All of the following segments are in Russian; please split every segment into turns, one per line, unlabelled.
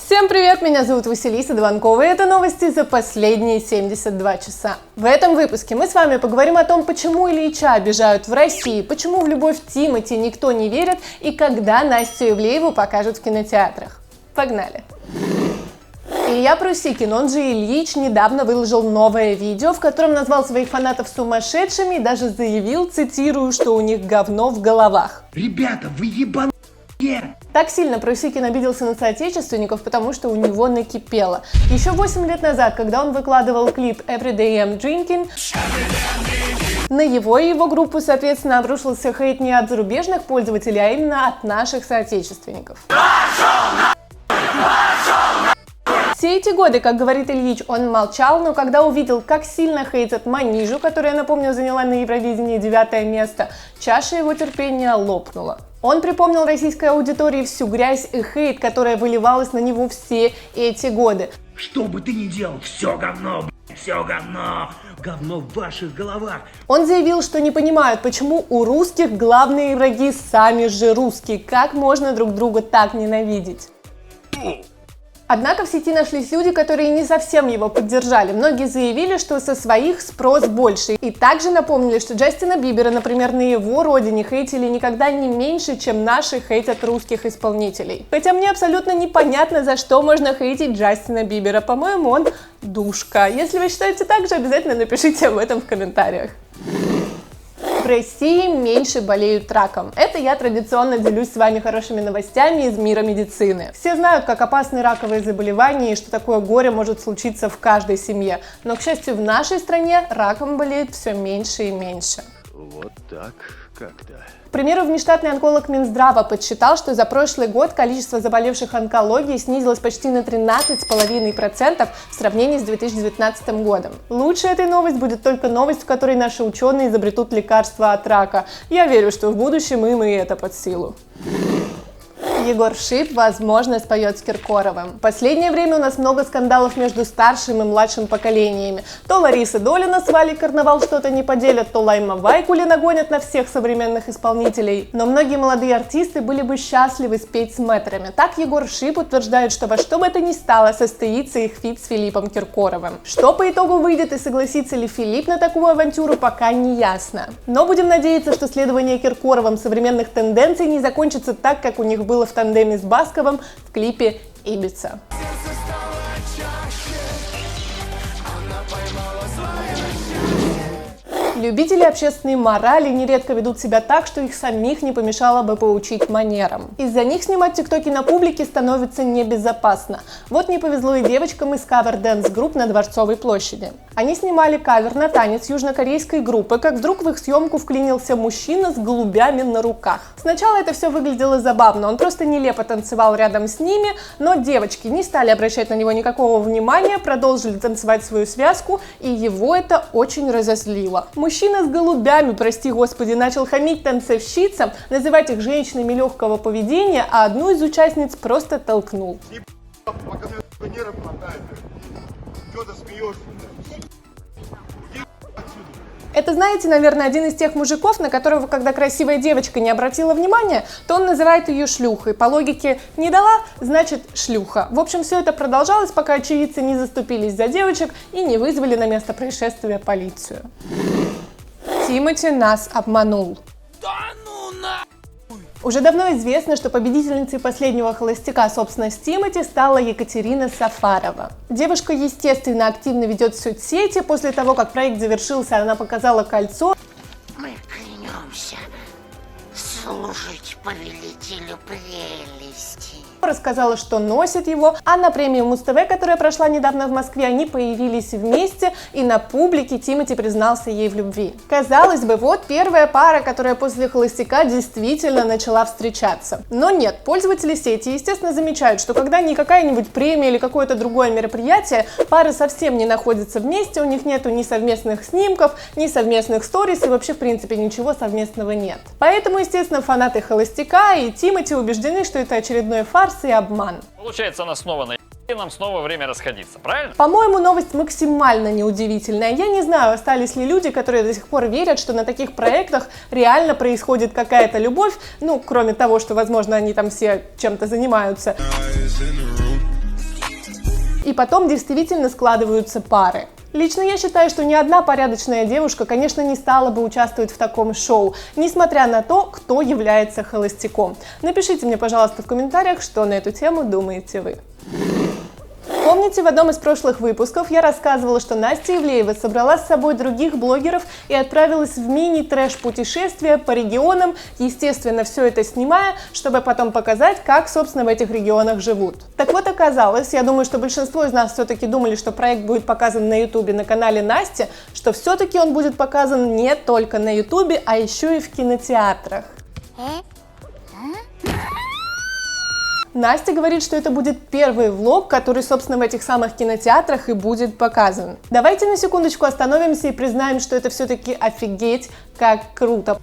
Всем привет, меня зовут Василиса Дванкова, и это новости за последние 72 часа. В этом выпуске мы с вами поговорим о том, почему Ильича обижают в России, почему в любовь Тимати никто не верит и когда Настю Ивлееву покажут в кинотеатрах. Погнали! Илья Прусикин, он же Ильич, недавно выложил новое видео, в котором назвал своих фанатов сумасшедшими и даже заявил, цитирую, что у них говно в головах.
Ребята, вы ебаные!
Так сильно Прусикин обиделся на соотечественников, потому что у него накипело. Еще 8 лет назад, когда он выкладывал клип Everyday I'm Drinking, на его и его группу, соответственно, обрушился хейт не от зарубежных пользователей, а именно от наших соотечественников. Все эти годы, как говорит Ильич, он молчал, но когда увидел, как сильно хейтят Манижу, которая, напомню, заняла на Евровидении 9 место, чаша его терпения лопнула. Он припомнил российской аудитории всю грязь и хейт, которая выливалась на него все эти годы.
Что бы ты ни делал, все говно, все говно. Говно в ваших головах.
Он заявил, что не понимают, почему у русских главные враги сами же русские. Как можно друг друга так ненавидеть? Однако в сети нашлись люди, которые не совсем его поддержали. Многие заявили, что со своих спрос больше. И также напомнили, что Джастина Бибера, например, на его родине хейтили никогда не меньше, чем наши хейтят русских исполнителей. Хотя мне абсолютно непонятно, за что можно хейтить Джастина Бибера. По-моему, он душка. Если вы считаете так же, обязательно напишите об этом в комментариях. В России меньше болеют раком. Это я традиционно делюсь с вами хорошими новостями из мира медицины. Все знают, как опасны раковые заболевания и что такое горе может случиться в каждой семье. Но, к счастью, в нашей стране раком болеет все меньше и меньше.
Вот так как-то.
К примеру, внештатный онколог Минздрава подсчитал, что за прошлый год количество заболевших онкологией снизилось почти на 13,5% в сравнении с 2019 годом. Лучше этой новость будет только новость, в которой наши ученые изобретут лекарства от рака. Я верю, что в будущем им и это под силу. Егор Шип, возможно, споет с Киркоровым. В последнее время у нас много скандалов между старшим и младшим поколениями. То Лариса Долина с Валей Карнавал что-то не поделят, то Лайма Вайкулина гонят на всех современных исполнителей. Но многие молодые артисты были бы счастливы спеть с мэтрами. Так Егор Шип утверждает, что во что бы это ни стало, состоится их фит с Филиппом Киркоровым. Что по итогу выйдет и согласится ли Филипп на такую авантюру, пока не ясно. Но будем надеяться, что следование Киркоровым современных тенденций не закончится так, как у них было в тандеме с Басковым в клипе «Ибица». Любители общественной морали нередко ведут себя так, что их самих не помешало бы поучить манерам. Из-за них снимать тиктоки на публике становится небезопасно. Вот не повезло и девочкам из кавер-дэнс-групп на Дворцовой площади. Они снимали кавер на танец южнокорейской группы, как вдруг в их съемку вклинился мужчина с голубями на руках. Сначала это все выглядело забавно, он просто нелепо танцевал рядом с ними, но девочки не стали обращать на него никакого внимания, продолжили танцевать свою связку, и его это очень разозлило. Мужчина с голубями, прости господи, начал хамить танцовщицам, называть их женщинами легкого поведения, а одну из участниц просто толкнул. Это, знаете, наверное, один из тех мужиков, на которого, когда красивая девочка не обратила внимания, то он называет ее шлюхой. По логике «не дала» значит шлюха. В общем, все это продолжалось, пока очевидцы не заступились за девочек и не вызвали на место происшествия полицию. Тимати нас обманул. Уже давно известно, что победительницей последнего холостяка, собственно, с Тимати стала Екатерина Сафарова. Девушка, естественно, активно ведет в соцсети. После того, как проект завершился, она показала кольцо.
Мы клянемся служить повелителю прелести.
Рассказала, что носит его, а на премии Муз-ТВ, которая прошла недавно в Москве, они появились вместе, и на публике Тимати признался ей в любви. Казалось бы, вот первая пара, которая после холостяка действительно начала встречаться. Но нет, пользователи сети, естественно, замечают, что когда ни какая-нибудь премия или какое-то другое мероприятие, пары совсем не находятся вместе, у них нету ни совместных снимков, ни совместных сторис, и вообще, в принципе, ничего совместного нет. Поэтому, естественно, фанаты холостяка и Тимати убеждены, что это очередной фарс и обман.
Получается, она снова на и нам снова время расходиться, правильно?
По-моему, новость максимально неудивительная. Я не знаю, остались ли люди, которые до сих пор верят, что на таких проектах реально происходит какая-то любовь, ну, кроме того, что, возможно, они там все чем-то занимаются. и потом действительно складываются пары. Лично я считаю, что ни одна порядочная девушка, конечно, не стала бы участвовать в таком шоу, несмотря на то, кто является холостяком. Напишите мне, пожалуйста, в комментариях, что на эту тему думаете вы. Помните, в одном из прошлых выпусков я рассказывала, что Настя Ивлеева собрала с собой других блогеров и отправилась в мини-трэш-путешествие по регионам, естественно, все это снимая, чтобы потом показать, как, собственно, в этих регионах живут. Так вот, оказалось, я думаю, что большинство из нас все-таки думали, что проект будет показан на ютубе на канале Насти, что все-таки он будет показан не только на ютубе, а еще и в кинотеатрах. Настя говорит, что это будет первый влог, который, собственно, в этих самых кинотеатрах и будет показан. Давайте на секундочку остановимся и признаем, что это все-таки офигеть как круто.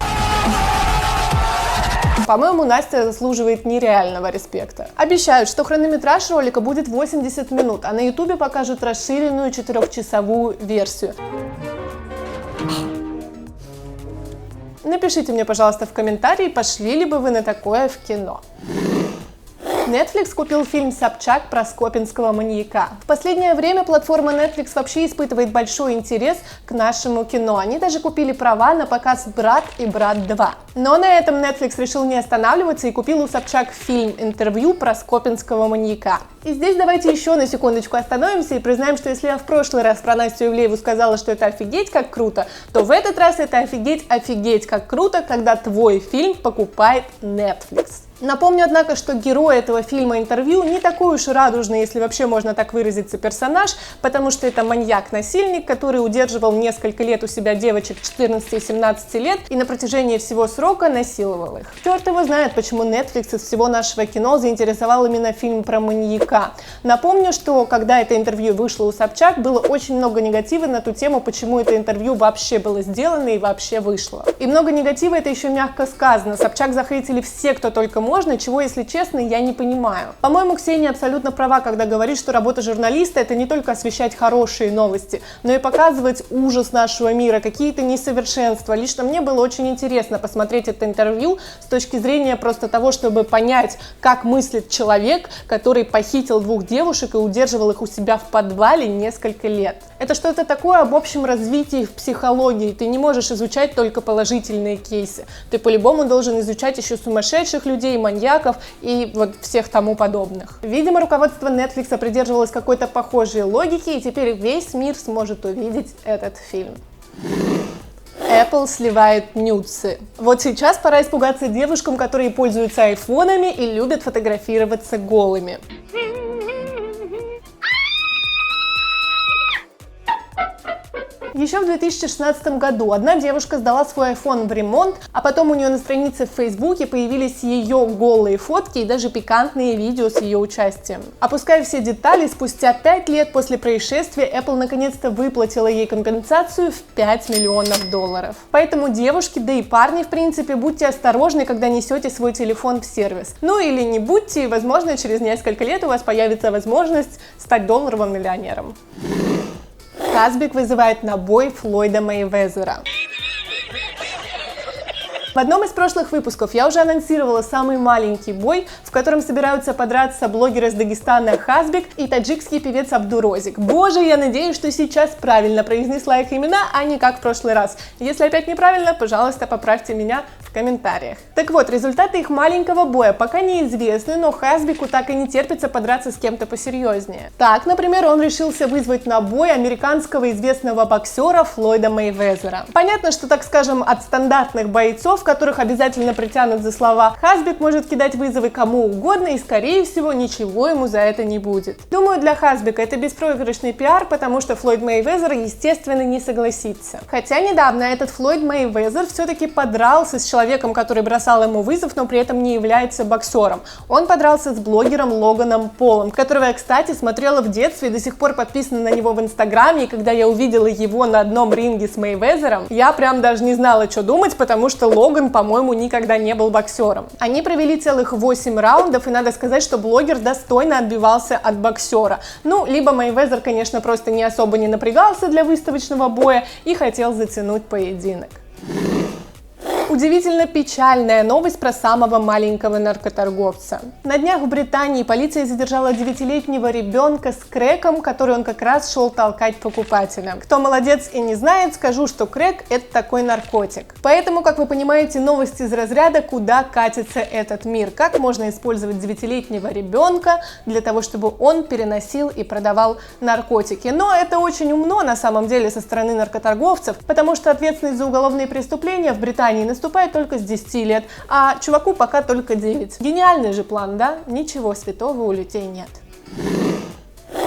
По-моему, Настя заслуживает нереального респекта. Обещают, что хронометраж ролика будет 80 минут, а на ютубе покажут расширенную 4-часовую версию. Напишите мне, пожалуйста, в комментарии, пошли ли бы вы на такое в кино. Netflix купил фильм «Собчак» про скопинского маньяка. В последнее время платформа Netflix вообще испытывает большой интерес к нашему кино. Они даже купили права на показ «Брат» и «Брат 2». Но на этом Netflix решил не останавливаться и купил у Собчак фильм-интервью про скопинского маньяка. И здесь давайте еще на секундочку остановимся и признаем, что если я в прошлый раз про Настю Ивлееву сказала, что это офигеть как круто, то в этот раз это офигеть как круто, когда твой фильм покупает Netflix. Напомню, однако, что герой этого фильма интервью не такой уж радужный, если вообще можно так выразиться, персонаж, потому что это маньяк-насильник, который удерживал несколько лет у себя девочек 14 и 17 лет и на протяжении всего срока насиловал их. Черт его знает, почему Netflix из всего нашего кино заинтересовал именно фильм про маньяка. Напомню, что когда это интервью вышло у Собчак, было очень много негатива на ту тему, почему это интервью вообще было сделано и вообще вышло. И много негатива — это еще мягко сказано. Собчак захейтили все, кто только можно, чего, если честно, я не понимаю. По-моему, Ксения абсолютно права, когда говорит, что работа журналиста — это не только освещать хорошие новости, но и показывать ужас нашего мира, какие-то несовершенства. Лично мне было очень интересно посмотреть это интервью с точки зрения просто того, чтобы понять, как мыслит человек, который похитил 2 девушек и удерживал их у себя в подвале несколько лет. Это что-то такое об общем развитии в психологии. Ты не можешь изучать только положительные кейсы. Ты по-любому должен изучать еще сумасшедших людей, маньяков и вот всех тому подобных. Видимо, руководство Netflix придерживалось какой-то похожей логики, и теперь весь мир сможет увидеть этот фильм. Apple сливает нюдсы. Вот сейчас пора испугаться девушкам, которые пользуются айфонами и любят фотографироваться голыми. Еще в 2016 году одна девушка сдала свой iPhone в ремонт, а потом у нее на странице в Фейсбуке появились ее голые фотки и даже пикантные видео с ее участием. Опуская все детали, спустя 5 лет после происшествия Apple наконец-то выплатила ей компенсацию в $5 миллионов. Поэтому девушки, да и парни, в принципе, будьте осторожны, когда несете свой телефон в сервис. Ну или не будьте, и, возможно, через несколько лет у вас появится возможность стать долларовым миллионером. Хасбик вызывает на бой Флойда Мейвезера. В одном из прошлых выпусков я уже анонсировала самый маленький бой, в котором собираются подраться блогер из Дагестана Хасбик и таджикский певец Абдурозик. Боже, я надеюсь, что сейчас правильно произнесла их имена, а не как в прошлый раз. Если опять неправильно, пожалуйста, поправьте меня в комментариях. Так вот, результаты их маленького боя пока неизвестны, но Хасбику так и не терпится подраться с кем-то посерьезнее. Так, например, он решился вызвать на бой американского известного боксера Флойда Мейвезера. Понятно, что, так скажем, от стандартных бойцов, которых обязательно притянут за слова, Хасбик может кидать вызовы кому угодно и, скорее всего, ничего ему за это не будет. Думаю, для Хасбика это беспроигрышный пиар, потому что Флойд Мейвезер, естественно, не согласится. Хотя недавно этот Флойд Мейвезер все-таки подрался с человеком, который бросал ему вызов, но при этом не является боксером. Он подрался с блогером Логаном Полом, которого я, кстати, смотрела в детстве и до сих пор подписана на него в Инстаграме, и когда я увидела его на одном ринге с Мейвезером, я прям даже не знала, что думать, потому что Логан, по-моему, никогда не был боксером. Они провели целых 8 раундов, и надо сказать, что блогер достойно отбивался от боксера. Ну, либо Мейвезер, конечно, просто не особо не напрягался для выставочного боя и хотел затянуть поединок. удивительно печальная новость про самого маленького наркоторговца. На днях в Британии полиция задержала 9-летнего ребенка с крэком, который он как раз шел толкать покупателям. Кто молодец и не знает, скажу, что крэк – это такой наркотик. Поэтому, как вы понимаете, новости из разряда «Куда катится этот мир?», как можно использовать 9-летнего ребенка для того, чтобы он переносил и продавал наркотики. Но это очень умно на самом деле со стороны наркоторговцев, потому что ответственность за уголовные преступления в Британии наступает только с 10 лет, а чуваку пока только 9. Гениальный же план, да? Ничего святого у людей нет.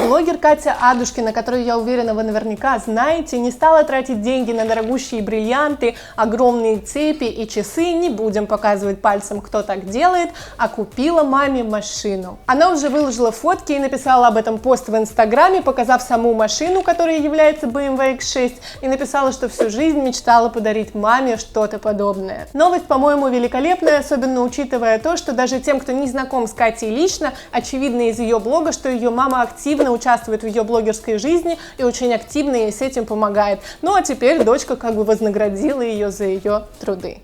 Блогер Катя Адушкина, которую, я уверена, вы наверняка знаете, не стала тратить деньги на дорогущие бриллианты, огромные цепи и часы, не будем показывать пальцем, кто так делает, а купила маме машину. Она уже выложила фотки и написала об этом пост в Инстаграме, показав саму машину, которая является BMW X6, и написала, что всю жизнь мечтала подарить маме что-то подобное. Новость, по-моему, великолепная, особенно учитывая то, что даже тем, кто не знаком с Катей лично, очевидно из ее блога, что ее мама активно участвует в ее блогерской жизни и очень активно ей с этим помогает. Ну а теперь дочка как бы вознаградила ее за ее труды.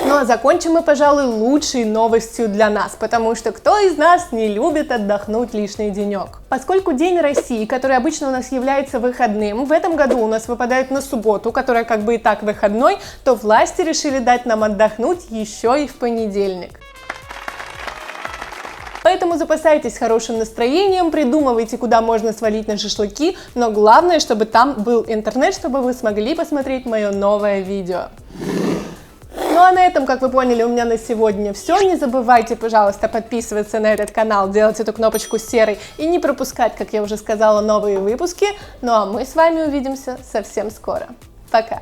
Ну а закончим мы, пожалуй, лучшей новостью для нас, потому что кто из нас не любит отдохнуть лишний денек? Поскольку День России, который обычно у нас является выходным, в этом году у нас выпадает на субботу, которая как бы и так выходной, то власти решили дать нам отдохнуть еще и в понедельник. Поэтому запасайтесь хорошим настроением, придумывайте, куда можно свалить на шашлыки, но главное, чтобы там был интернет, чтобы вы смогли посмотреть мое новое видео. Ну а на этом, как вы поняли, у меня на сегодня все. Не забывайте, пожалуйста, подписываться на этот канал, делать эту кнопочку серой и не пропускать, как я уже сказала, новые выпуски. Ну а мы с вами увидимся совсем скоро. Пока!